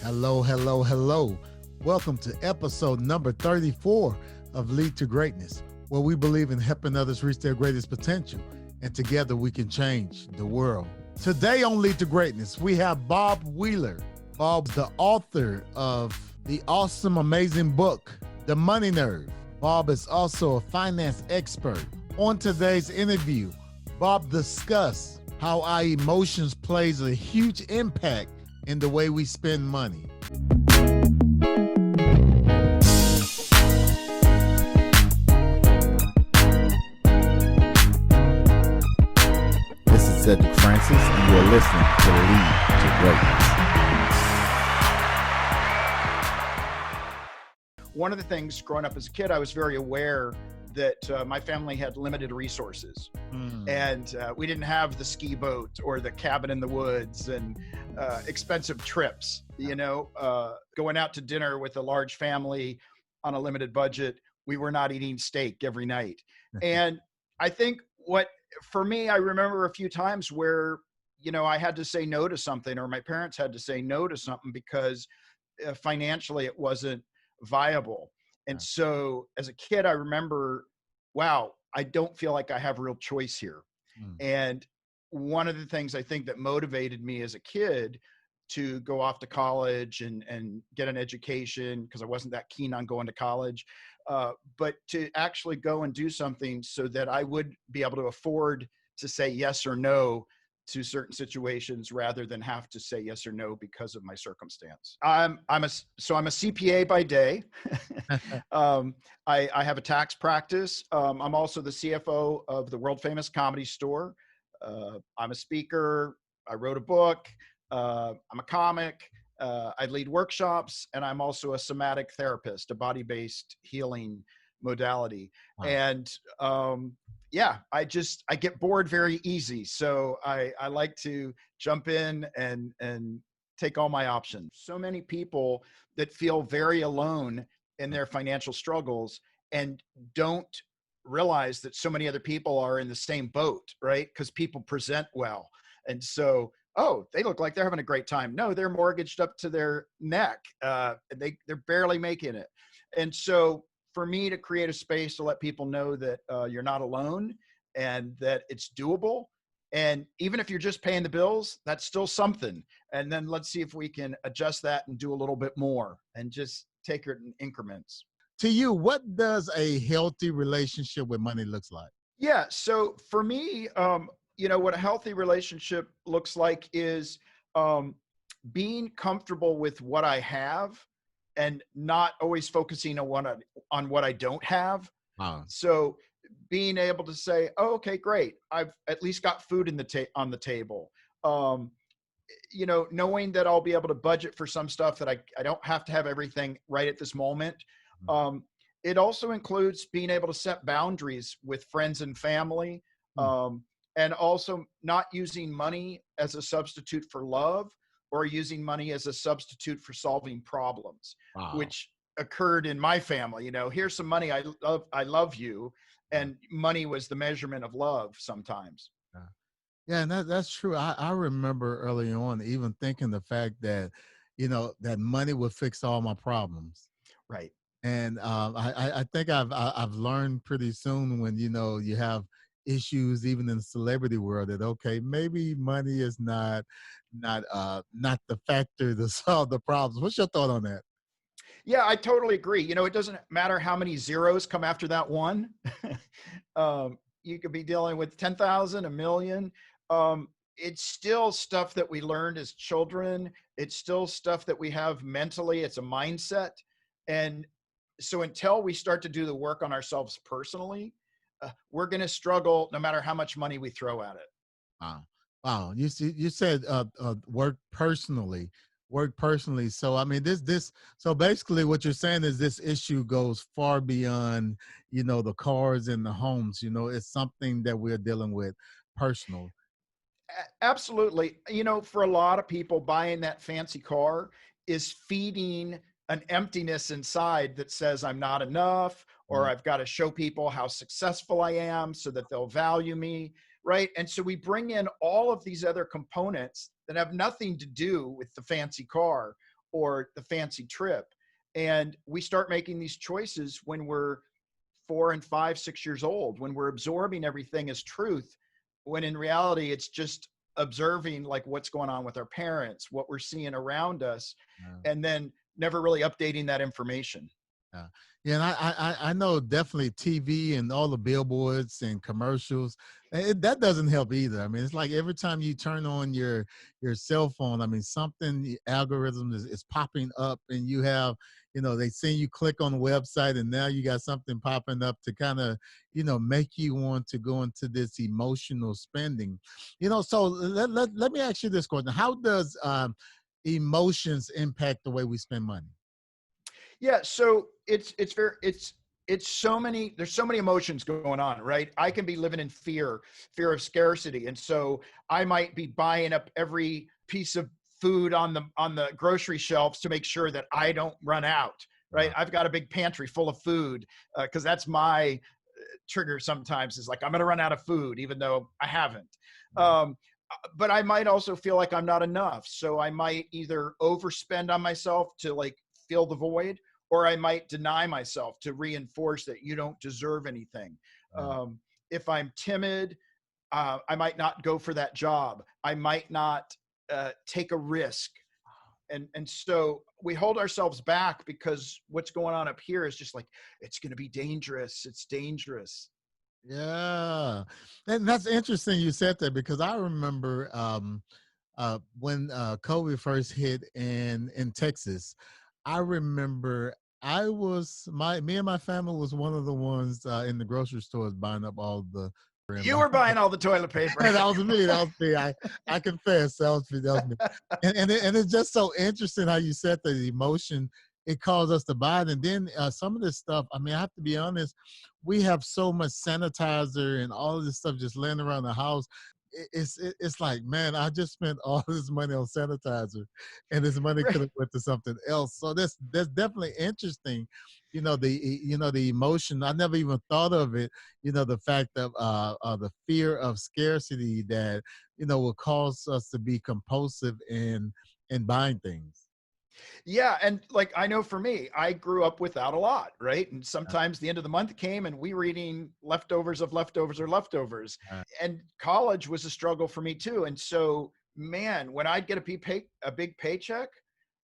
Hello, hello, hello. Welcome to episode number 34 of Lead to Greatness, where we believe in helping others reach their greatest potential, and together we can change the world. Today on Lead to Greatness, we have Bob Wheeler. Bob's the author of the awesome, amazing book, The Money Nerve. Bob is also a finance expert. On today's interview, Bob discussed how our emotions plays a huge impact in the way we spend money. This is Cedric Francis, and you're listening to Lead to Greatness. One of the things growing up as a kid, I was very aware that my family had limited resources. And we didn't have the ski boat or the cabin in the woods and expensive trips, going out to dinner with a large family on a limited budget. We were not eating steak every night. And I think for me, I remember a few times where, I had to say no to something, or my parents had to say no to something because financially it wasn't viable. And so as a kid, I remember, wow, I don't feel like I have real choice here. And one of the things I think that motivated me as a kid to go off to college and get an education, because I wasn't that keen on going to college, but to actually go and do something so that I would be able to afford to say yes or no to certain situations rather than have to say yes or no because of my circumstance. I'm a CPA by day. I have a tax practice. I'm also the CFO of the world famous Comedy Store. I'm a speaker. I wrote a book. I'm a comic. I lead workshops, and I'm also a somatic therapist, a body-based healing modality. Wow. And I get bored very easy. So I like to jump in and take all my options. So many people that feel very alone in their financial struggles and don't realize that so many other people are in the same boat, right? Because people present well. And so, oh, they look like they're having a great time. No, they're mortgaged up to their neck. They're barely making it. And so for me to create a space to let people know that you're not alone and that it's doable. And even if you're just paying the bills, that's still something. And then let's see if we can adjust that and do a little bit more and just take it in increments. To you, what does a healthy relationship with money looks like? Yeah. So for me, what a healthy relationship looks like is being comfortable with what I have and not always focusing on what I don't have. So being able to say, oh, okay, great. I've at least got food on the table. Knowing that I'll be able to budget for some stuff that I don't have to have everything right at this moment. It also includes being able to set boundaries with friends and family, and also not using money as a substitute for love or using money as a substitute for solving problems, which occurred in my family. Here's some money. I love you. And money was the measurement of love sometimes. Yeah, and that's true. I remember early on even thinking the fact that, that money would fix all my problems. Right. And I think I've learned pretty soon when, you have issues even in the celebrity world that, okay, maybe money is not the factor to solve the problems. What's your thought on that? Yeah, I totally agree. It doesn't matter how many zeros come after that one. You could be dealing with 10,000, a million. It's still stuff that we learned as children. It's still stuff that we have mentally. It's a mindset. And so until we start to do the work on ourselves personally, we're going to struggle no matter how much money we throw at it. Wow. You said work personally. So I mean, so basically what you're saying is this issue goes far beyond, the cars and the homes. It's something that we're dealing with personal. Absolutely. For a lot of people, buying that fancy car is feeding an emptiness inside that says I'm not enough, or I've got to show people how successful I am so that they'll value me, right? And so we bring in all of these other components that have nothing to do with the fancy car or the fancy trip. And we start making these choices when we're 4 and 5, 6 years old, when we're absorbing everything as truth, when in reality, it's just observing like what's going on with our parents, what we're seeing around us, Yeah. and then never really updating that information. Yeah, yeah, and I know definitely TV and all the billboards and commercials, that doesn't help either. I mean, it's like every time you turn on your cell phone, I mean, something the algorithm is popping up, and you have, they see you click on the website, and now you got something popping up to kind of, make you want to go into this emotional spending. So let me ask you this question: how does emotions impact the way we spend money? Yeah, so it's so many, there's so many emotions going on, right? I can be living in fear of scarcity. And so I might be buying up every piece of food on the grocery shelves to make sure that I don't run out, right? Wow. I've got a big pantry full of food, because that's my trigger sometimes, is like, I'm going to run out of food, even though I haven't. Um, but I might also feel like I'm not enough. So I might either overspend on myself to like fill the void, or I might deny myself to reinforce that you don't deserve anything. Wow. If I'm timid, I might not go for that job. I might not take a risk. And so we hold ourselves back because what's going on up here is just like, it's going to be dangerous. It's dangerous. Yeah, and that's interesting you said that, because I remember when COVID first hit in Texas. I remember me and my family was one of the ones in the grocery stores buying up all the and You were buying all the toilet paper. that was me. That was me. I confess. That was me. That was me. And it's just so interesting how you said that the emotion it caused us to buy it. And then some of this stuff, I mean, I have to be honest, we have so much sanitizer and all of this stuff just laying around the house. It's like, man, I just spent all this money on sanitizer, and this money could Right. have went to something else. So that's definitely interesting. The emotion. I never even thought of it. The fact of the fear of scarcity that will cause us to be compulsive in buying things. Yeah. And like, I know for me, I grew up without a lot, right? And sometimes the end of the month came and we were eating leftovers of leftovers or leftovers. Uh, And college was a struggle for me too. And so, man, when I'd get a big paycheck,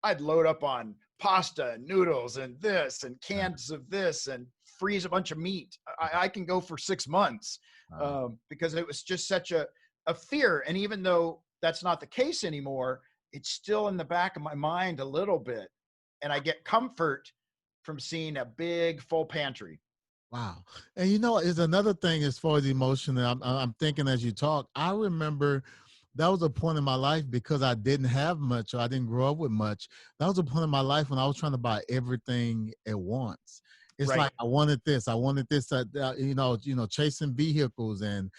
I'd load up on pasta and noodles and this and uh, cans of this and freeze a bunch of meat. I can go for 6 months, uh, because it was just such a fear. And even though that's not the case anymore, it's still in the back of my mind a little bit. And I get comfort from seeing a big full pantry. Wow. And is another thing as far as emotion that I'm thinking as you talk. I remember that was a point in my life because I didn't have much or I didn't grow up with much. That was a point in my life when I was trying to buy everything at once. It's Right. like I wanted this, chasing vehicles and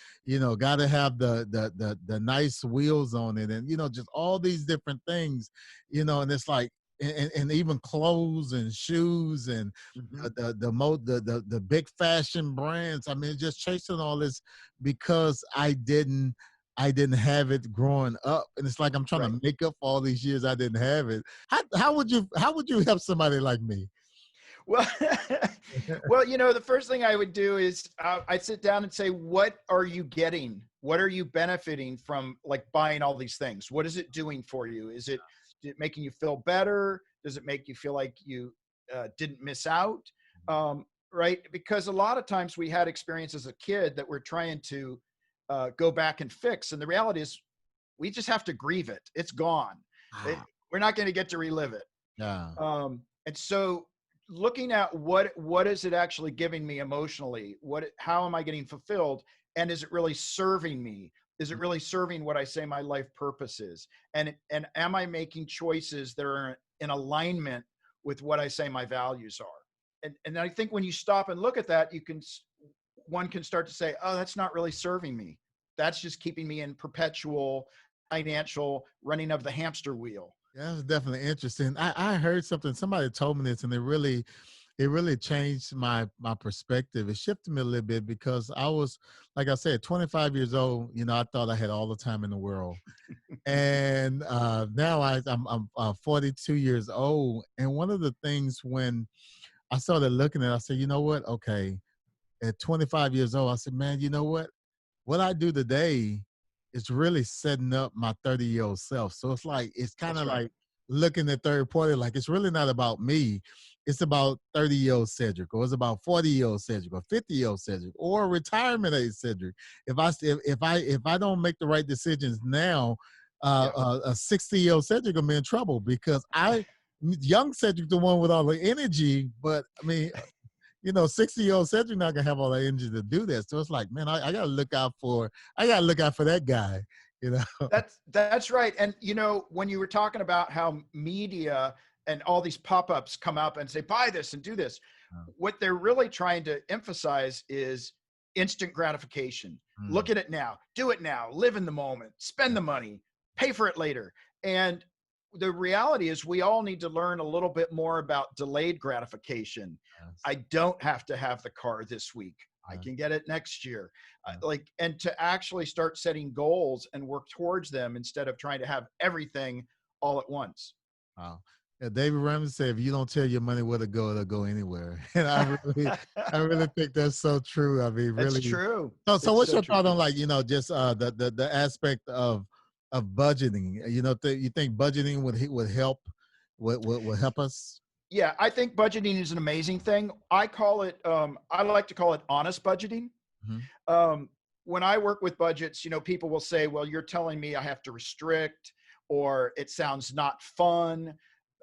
got to have the nice wheels on it, and just all these different things, and it's like, and even clothes and shoes and Hmm. the big fashion brands. I mean, just chasing all this because I didn't have it growing up, and it's like I'm trying Right. to make up for all these years I didn't have it. How would you help somebody like me? Well, well, the first thing I would do is I'd sit down and say, what are you getting? What are you benefiting from, like buying all these things? What is it doing for you? Is it making you feel better? Does it make you feel like you didn't miss out? Right? Because a lot of times we had experiences as a kid that we're trying to go back and fix. And the reality is we just have to grieve it. It's gone. It, Ah, we're not going to get to relive it. yeah. And so looking at what is it actually giving me emotionally, how am I getting fulfilled, and is it really serving me, is it really serving what I say my life purpose is, and am I making choices that are in alignment with what I say my values are. And I think when you stop and look at that, one can start to say, oh, that's not really serving me, that's just keeping me in perpetual financial running of the hamster wheel. Yeah, that's definitely interesting. I heard something, somebody told me this, and it really it really changed my perspective. It shifted me a little bit because I was, like I said, 25 years old. I thought I had all the time in the world, and now I'm 42 years old. And one of the things when I started looking at it, I said, you know what? Okay, at 25 years old, I said, man, you know what I do today is really setting up my 30-year-old self. So it's kind That's of right. like looking at third party, like it's really not about me. It's about 30-year-old Cedric, or it's about 40-year-old Cedric, or 50-year-old Cedric, or retirement age Cedric. If I don't make the right decisions now, Yeah. a 60-year-old Cedric will be in trouble because young Cedric, the one with all the energy, but I mean, 60-year-old Cedric not gonna have all the energy to do that. So it's like, man, I gotta look out for that guy, you know. That's right. And when you were talking about how media and all these pop-ups come up and say, buy this and do this, what they're really trying to emphasize is instant gratification. Mm, Look at it now, do it now, live in the moment, spend the money, pay for it later. And the reality is we all need to learn a little bit more about delayed gratification. yes, I don't have to have the car this week. I yes, can get it next year. yes. And to actually start setting goals and work towards them instead of trying to have everything all at once. Wow. Yeah, David Ramsey said, if you don't tell your money where to go, it'll go anywhere. And I really think that's so true. I mean, That's really. true. So It's what's so your true. thought on, like, just the aspect of budgeting? You think budgeting would help would help us? Yeah, I think budgeting is an amazing thing. I like to call it honest budgeting. Mhm. Um, when I work with budgets, people will say, well, you're telling me I have to restrict, or it sounds not fun.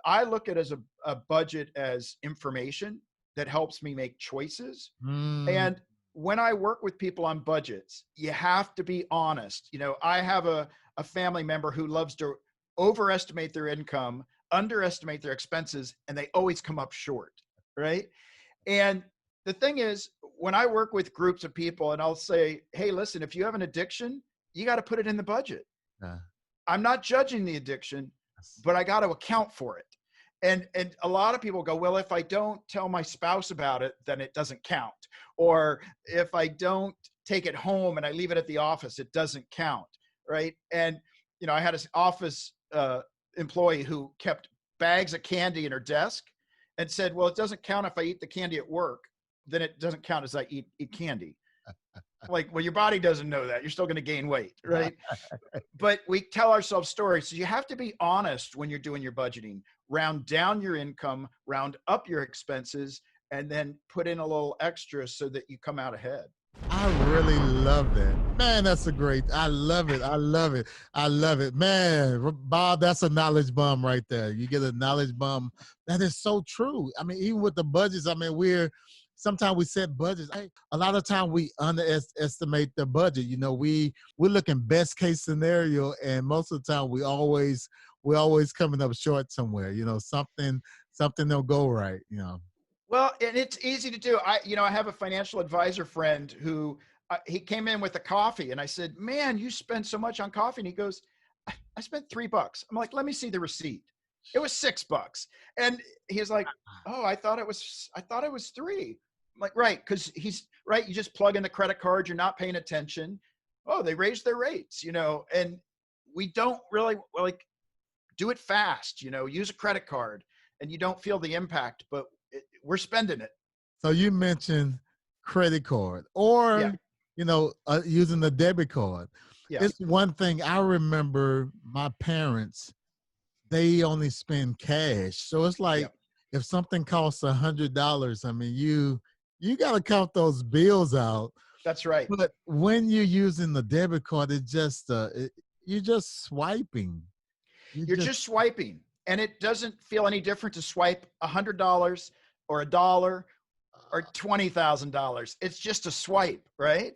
I look at a budget as information that helps me make choices. Mm, And when I work with people on budgets, you have to be honest. I have a family member who loves to overestimate their income, underestimate their expenses, and they always come up short, right? And the thing is, when I work with groups of people and I'll say, hey, listen, if you have an addiction, you got to put it in the budget. yeah, I'm not judging the addiction, yes. but I got to account for it. And a lot of people go, well, if I don't tell my spouse about it, then it doesn't count. Or if I don't take it home and I leave it at the office, it doesn't count, right? And I had an office employee who kept bags of candy in her desk and said, well, it doesn't count if I eat the candy at work, then it doesn't count as I eat candy. Like, well, your body doesn't know that. You're still going to gain weight, right? But we tell ourselves stories. So you have to be honest when you're doing your budgeting. Round down your income, round up your expenses, and then put in a little extra so that you come out ahead. I really love that. Man, I love it. I love it. I love it. Man, Bob, that's a knowledge bomb right there. You get a knowledge bomb. That is so true. I mean, even with the budgets, I mean, sometimes we set budgets. A lot of time we underestimate the budget. We're looking best case scenario, and most of the time we're always coming up short somewhere. Something don't go right. Well, and it's easy to do. I have a financial advisor friend who he came in with a coffee, and I said, "Man, you spend so much on coffee." And he goes, "I spent $3." I'm like, "Let me see the receipt." It was $6, and he's like, "Oh, I thought it was 3." I'm like, "Right, because he's right. You just plug in the credit card. You're not paying attention. Oh, they raised their rates, and we don't really like do it fast. Use a credit card, and you don't feel the impact, but we're spending it." So you mentioned credit card Yeah, or, using the debit card. yeah, It's one thing I remember my parents, they only spend cash. So it's yeah. like if something costs $100, I mean, you got to count those bills out. That's right. But when you're using the debit card, you're just swiping. You You're just just swiping, and it doesn't feel any different to swipe $100 or $1 or $20,000. It's just a swipe, right?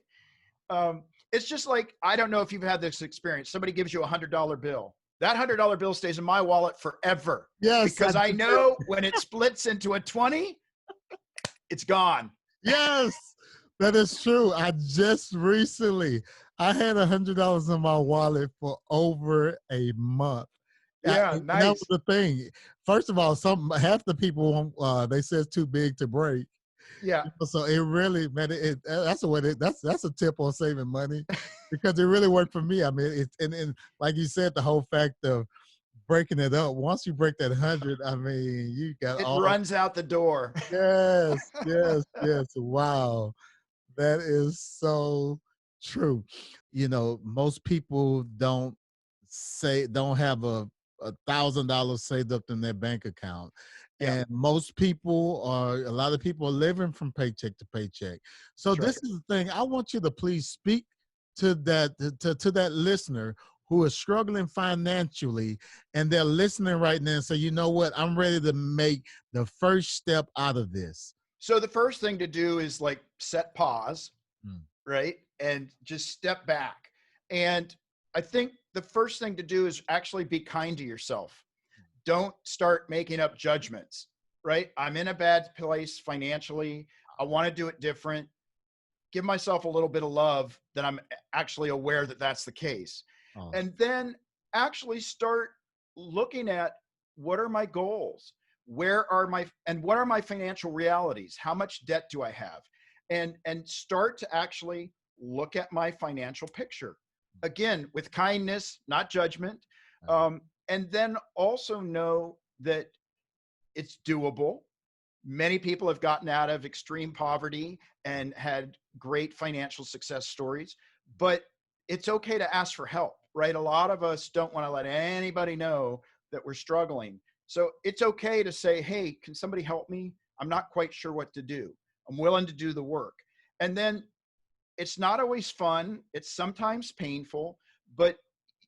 It's just like, I don't know if you've had this experience. Somebody gives you $100 bill. That $100 bill stays in my wallet forever yes, because I know when it splits into a 20, it's gone. yes, that is true. I just recently I had $100 in my wallet for over a month. Yeah, And that was nice. the thing. First of all, half the people they say it's too big to break. Yeah. So it really, man, that's a tip on saving money because it really worked for me. I mean, and like you said, the whole fact of breaking it up. Once you break that 100, I mean, you got It all. runs out the door. Yes, yes, yes. Wow, that is so true. Most people don't have $1,000 saved up in their bank account. Yeah, And a lot of people are living from paycheck to paycheck. So that's this right. is the thing. I want you to please speak to that listener who is struggling financially and they're listening right now and say, you know what, I'm ready to make the first step out of this. So the first thing to do is like set pause, Mm. right? And just step back. And I think the first thing to do is actually be kind to yourself. Don't start making up judgments, right? I'm in a bad place financially. I want to do it different. Give myself a little bit of love that I'm actually aware that that's the case. Oh, And then actually start looking at what are my goals? What are my financial realities? How much debt do I have? And start to actually look at my financial picture. Again, with kindness, not judgment. And then also know that it's doable. Many people have gotten out of extreme poverty and had great financial success stories, but it's okay to ask for help, right? A lot of us don't want to let anybody know that we're struggling. So it's okay to say, hey, can somebody help me? I'm not quite sure what to do. I'm willing to do the work. And then it's not always fun. It's sometimes painful, but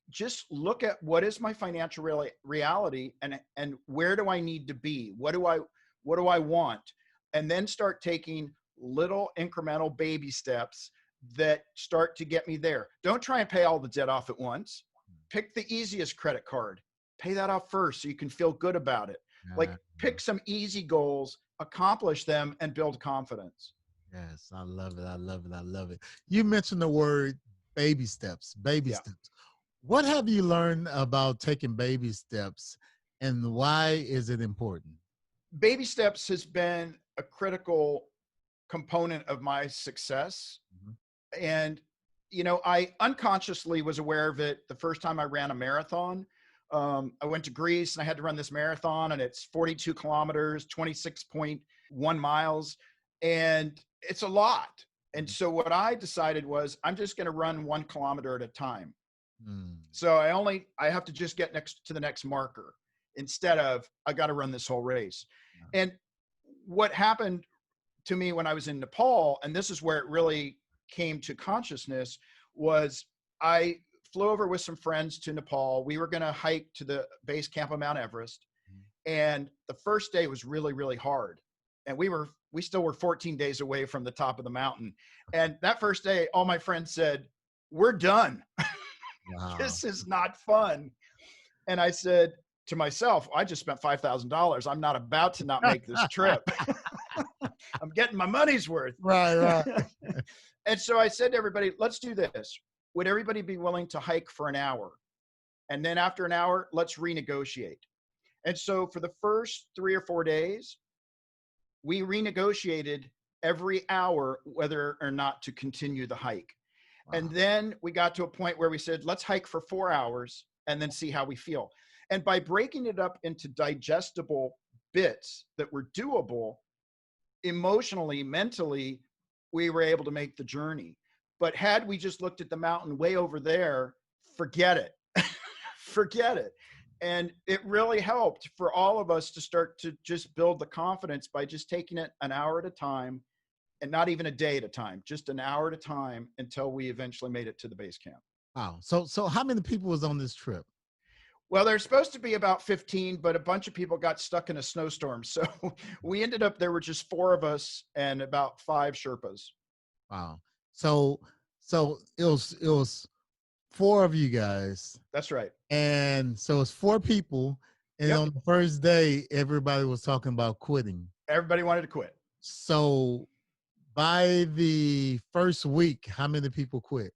just look at what is my financial reality and where do I need to be? What do I want? And then start taking little incremental baby steps that start to get me there. Don't try and pay all the debt off at once. Pick the easiest credit card. Pay that off first so you can feel good about it. Like pick some easy goals, accomplish them, and build confidence. yes, I love it. I love it. I love it. You mentioned the word baby steps, baby Yeah. steps. What have you learned about taking baby steps and why is it important? Baby steps has been a critical component of my success. Mhm. And, I unconsciously was aware of it the first time I ran a marathon. I went to Greece and I had to run this marathon, and it's 42 kilometers, 26.1 miles, and it's a lot. And Mhm. so what I decided was I'm just going to run 1 kilometer at a time. Mm. So I have to just get next to the next marker instead of I got to run this whole race. And what happened to me when I was in Nepal, and this is where it really came to consciousness, was I flew over with some friends to Nepal. We were going to hike to the base camp of Mount Everest. And the first day was really, really hard. And we still were 14 days away from the top of the mountain. And that first day, all my friends said, "We're done. Wow. This is not fun." And I said to myself, I just spent $5,000. I'm not about to not make this trip. I'm getting my money's worth. Right, right. And so I said to everybody, let's do this. Would everybody be willing to hike for an hour? And then after an hour, let's renegotiate. And so for the first 3 or 4 days, we renegotiated every hour whether or not to continue the hike. And Wow. then we got to a point where we said, let's hike for 4 hours and then see how we feel. And by breaking it up into digestible bits that were doable, emotionally, mentally, we were able to make the journey. But had we just looked at the mountain way over there, forget it. Forget it. And it really helped for all of us to start to just build the confidence by just taking it an hour at a time, and not even a day at a time, just an hour at a time until we eventually made it to the base camp. Wow. So how many people was on this trip? Well, there's supposed to be about 15, but a bunch of people got stuck in a snowstorm. So we ended up, there were just 4 of us and about 5 Sherpas. Wow. So it was four of you guys. That's right. And so it's four people. And Yep. on the first day, everybody was talking about quitting. Everybody wanted to quit. So by the first week, how many people quit?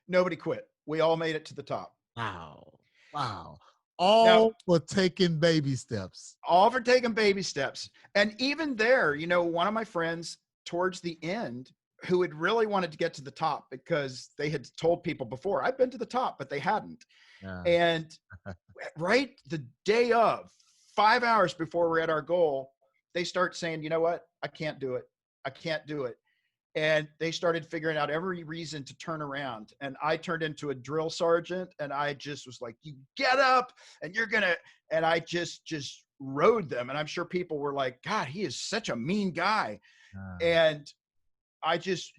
Nobody quit. We all made it to the top. Wow. Wow. Now, All for taking baby steps. all for taking baby steps. And even there, one of my friends towards the end who had really wanted to get to the top because they had told people before, I've been to the top, but they hadn't. Yeah. And right the day of, 5 hours before we're at our goal, they start saying, you know what? I can't do it. I can't do it. And they started figuring out every reason to turn around. And I turned into a drill sergeant, and I just was like, you get up and you're going to, and I just rode them. And I'm sure people were like, God, he is such a mean guy. And I just,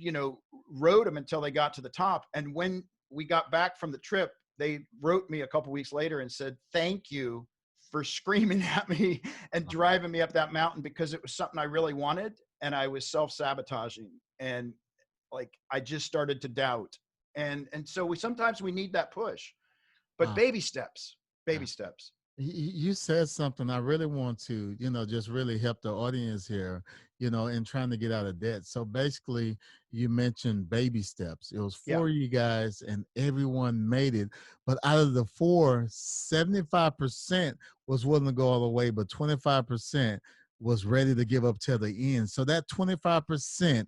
rode them until they got to the top. And when we got back from the trip, they wrote me a couple weeks later and said, thank you for screaming at me and driving me up that mountain, because it was something I really wanted. And I was self-sabotaging, and like, I just started to doubt. And so sometimes we need that push, but baby steps. You said something I really want to, just really help the audience here, in trying to get out of debt. So basically, you mentioned baby steps. It was four of you guys, and everyone made it. But out of the four, 75% was willing to go all the way, but 25% was ready to give up till the end. So that 25%,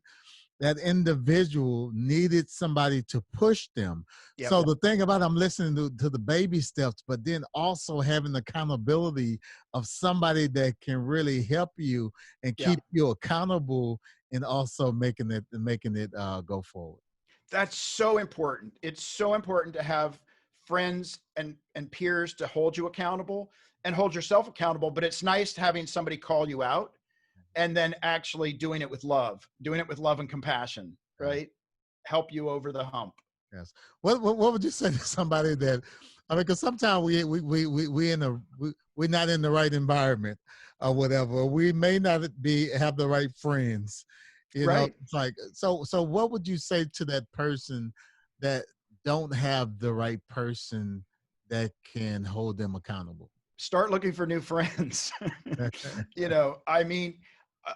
that individual needed somebody to push them. Yep. So the thing about, I'm listening to the baby steps, but then also having accountability of somebody that can really help you and keep you accountable, and also making it go forward. That's so important. It's so important to have friends and peers to hold you accountable and hold yourself accountable. But it's nice having somebody call you out, and then actually doing it with love and compassion, right? Help you over the hump. Yes. What would you say to somebody that, because sometimes we're not in the right environment or whatever. We may not have the right friends. It's like, so what would you say to that person that don't have the right person that can hold them accountable? Start looking for new friends.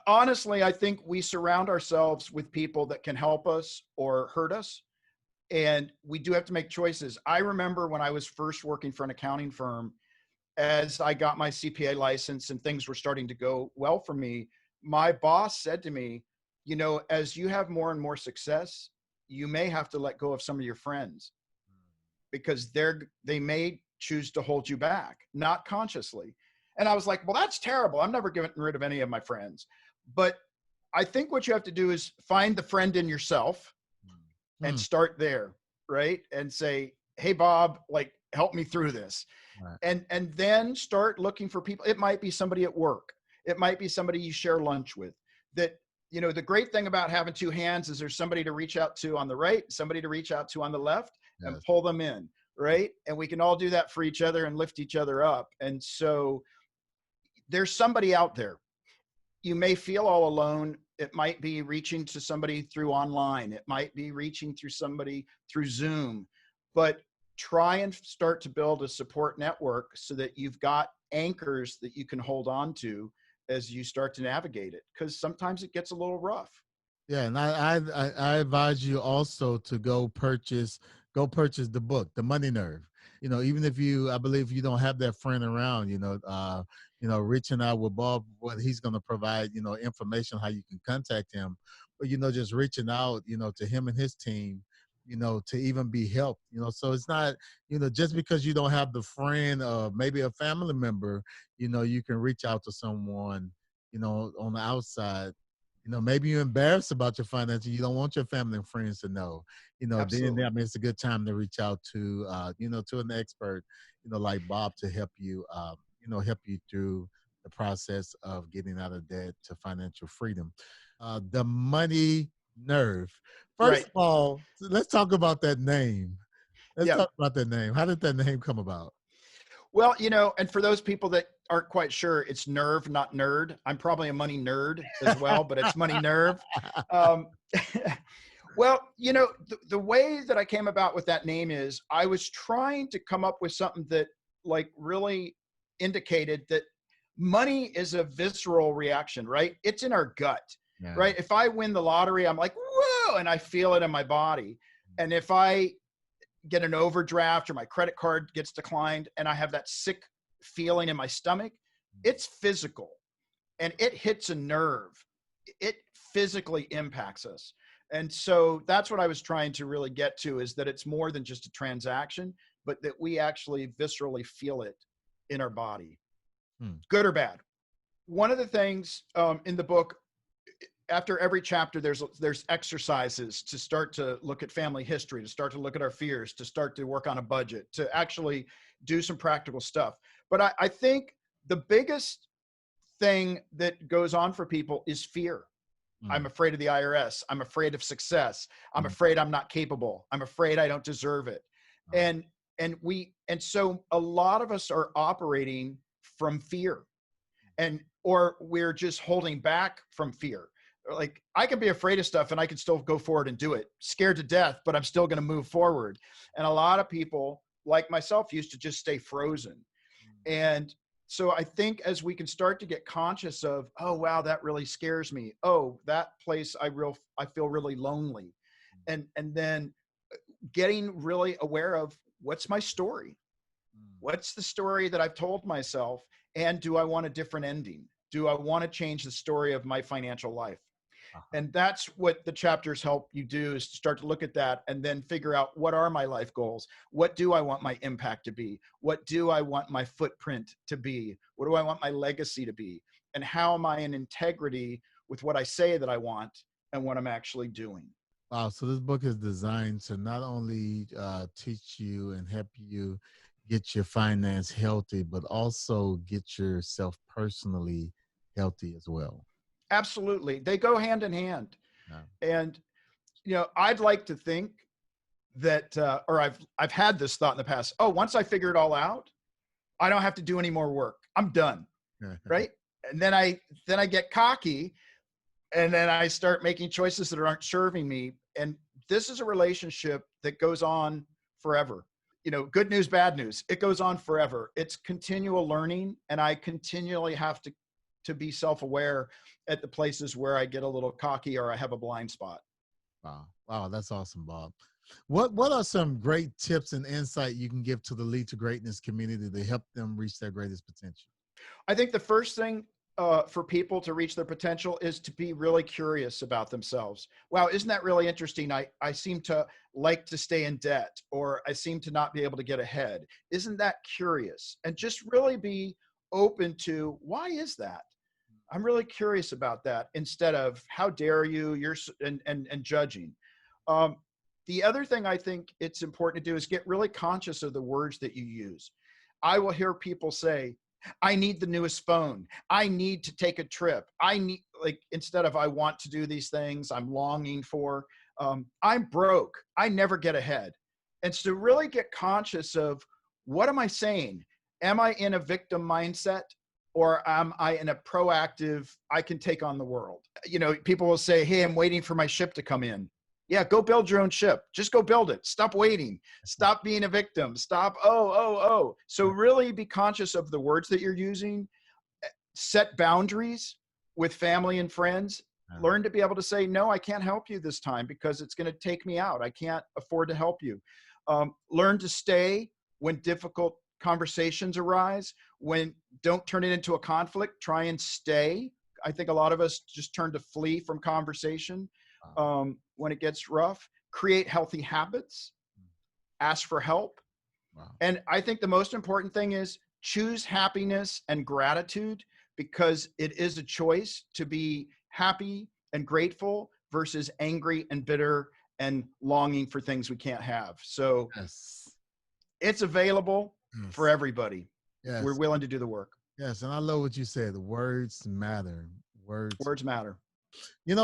Honestly, I think we surround ourselves with people that can help us or hurt us. And we do have to make choices. I remember when I was first working for an accounting firm, as I got my CPA license and things were starting to go well for me, my boss said to me, as you have more and more success, you may have to let go of some of your friends, because they may choose to hold you back, not consciously. And I was like, well, that's terrible. I'm never getting rid of any of my friends. But I think what you have to do is find the friend in yourself and start there, right? And say, hey, Bob, like, help me through this. Right. And then start looking for people. It might be somebody at work. It might be somebody you share lunch with. That, the great thing about having two hands is there's somebody to reach out to on the right, somebody to reach out to on the left, and pull them in, right? And we can all do that for each other and lift each other up. And so there's somebody out there. You may feel all alone. It might be reaching to somebody through online. It might be reaching through somebody through Zoom, but try and start to build a support network so that you've got anchors that you can hold on to as you start to navigate it. Because sometimes it gets a little rough. Yeah. And I advise you also to go purchase the book, The Money Nerve. Even if I believe you don't have that friend around, reaching out with Bob, what he's going to provide, information, how you can contact him, but, just reaching out, to him and his team, to even be helped, so it's not, just because you don't have the friend or maybe a family member, you can reach out to someone, on the outside. Maybe you're embarrassed about your finances. You don't want your family and friends to know. Absolutely. Then it's a good time to reach out to, to an expert, like Bob, to help you, help you through the process of getting out of debt to financial freedom. The Money Nerve. First of all, let's talk about that name. Talk about that name. How did that name come about? Well, and for those people that aren't quite sure, it's nerve, not nerd. I'm probably a money nerd as well, but it's Money Nerve. Well, the way that I came about with that name is I was trying to come up with something that like really indicated that money is a visceral reaction, right? It's in our gut, right? If I win the lottery, I'm like, whoa, and I feel it in my body. And if I get an overdraft or my credit card gets declined and I have that sick feeling in my stomach, it's physical and it hits a nerve. It physically impacts us. And so that's what I was trying to really get to, is that it's more than just a transaction, but that we actually viscerally feel it in our body, good or bad. One of the things in the book, after every chapter, there's exercises to start to look at family history, to start to look at our fears, to start to work on a budget, to actually do some practical stuff. But I think the biggest thing that goes on for people is fear. I'm afraid of the IRS. I'm afraid of success. I'm afraid I'm not capable. I'm afraid I don't deserve it. And so a lot of us are operating from fear, or we're just holding back from fear. Like, I can be afraid of stuff and I can still go forward and do it, scared to death, but I'm still going to move forward. And a lot of people like myself used to just stay frozen. And so I think as we can start to get conscious of, oh, wow, that really scares me. Oh, that place, I feel really lonely. And then getting really aware of, what's my story? What's the story that I've told myself? And do I want a different ending? Do I want to change the story of my financial life? And that's what the chapters help you do, is to start to look at that and then figure out, what are my life goals? What do I want my impact to be? What do I want my footprint to be? What do I want my legacy to be? And how am I in integrity with what I say that I want and what I'm actually doing? Wow. So this book is designed to not only teach you and help you get your finance healthy, but also get yourself personally healthy as well. Absolutely. They go hand in hand. Yeah. And, I'd like to think that, or I've had this thought in the past, oh, once I figure it all out, I don't have to do any more work. I'm done. Right. And then I get cocky, and then I start making choices that aren't serving me. And this is a relationship that goes on forever. Good news, bad news, it goes on forever. It's continual learning. And I continually have to be self-aware at the places where I get a little cocky or I have a blind spot. Wow. That's awesome, Bob. What are some great tips and insight you can give to the Lead to Greatness community to help them reach their greatest potential? I think the first thing for people to reach their potential is to be really curious about themselves. Wow, isn't that really interesting? I seem to like to stay in debt, or I seem to not be able to get ahead. Isn't that curious? And just really be open to, why is that? I'm really curious about that, instead of, how dare you, and judging. The other thing I think it's important to do is get really conscious of the words that you use. I will hear people say, I need the newest phone. I need to take a trip. Instead of, I want to do these things, I'm longing for, I'm broke. I never get ahead. And so really get conscious of, what am I saying? Am I in a victim mindset? Or am I in a proactive, I can take on the world? People will say, hey, I'm waiting for my ship to come in. Yeah, go build your own ship. Just go build it. Stop waiting. Stop being a victim. Stop, oh. So really be conscious of the words that you're using. Set boundaries with family and friends. Learn to be able to say, no, I can't help you this time because it's going to take me out. I can't afford to help you. Learn to stay when difficult conversations arise. Don't turn it into a conflict. Try and stay. I think a lot of us just turn to flee from conversation when it gets rough. Create healthy habits. Ask for help. And I think the most important thing is, choose happiness and gratitude, because it is a choice to be happy and grateful versus angry and bitter and longing for things we can't have. So it's available for everybody. Yes. We're willing to do the work. Yes. And I love what you said. The words matter. Words matter.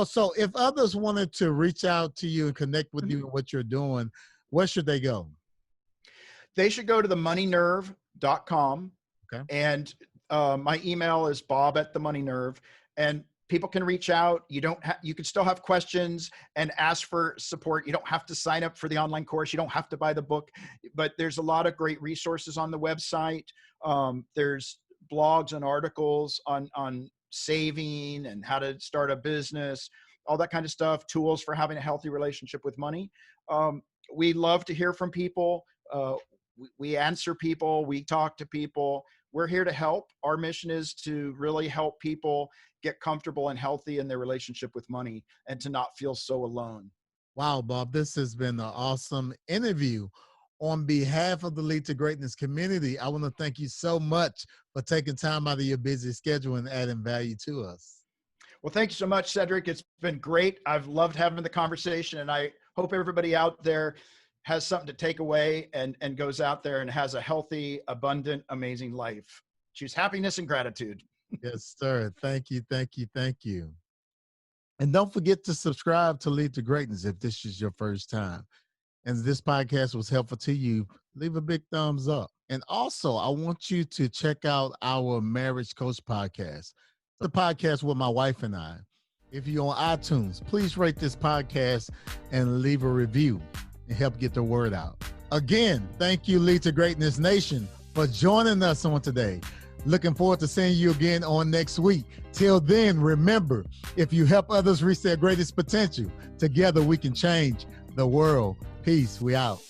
So if others wanted to reach out to you and connect with you and what you're doing, where should they go? They should go to themoneynerve.com. Okay. And my email is bob@themoneynerve. And people can reach out. You can still have questions and ask for support. You don't have to sign up for the online course. You don't have to buy the book, but there's a lot of great resources on the website. There's blogs and articles on saving and how to start a business, all that kind of stuff, tools for having a healthy relationship with money. we love to hear from people. We answer people. We talk to people. We're here to help. Our mission is to really help people get comfortable and healthy in their relationship with money and to not feel so alone. Wow, Bob, this has been an awesome interview. On behalf of the Lead to Greatness community, I want to thank you so much for taking time out of your busy schedule and adding value to us. Well, thank you so much, Cedric. It's been great. I've loved having the conversation, and I hope everybody out there has something to take away and goes out there and has a healthy, abundant, amazing life. Choose happiness and gratitude. Yes, sir. Thank you, thank you, thank you. And don't forget to subscribe to Lead to Greatness if this is your first time. And this podcast was helpful to you, leave a big thumbs up. And also, I want you to check out our Marriage Coach podcast, the podcast with my wife and I. If you're on iTunes, please rate this podcast and leave a review and help get the word out. Again, thank you, Lead to Greatness Nation, for joining us on today. Looking forward to seeing you again on next week. Till then, remember, if you help others reach their greatest potential, together we can change the world. Peace. We out.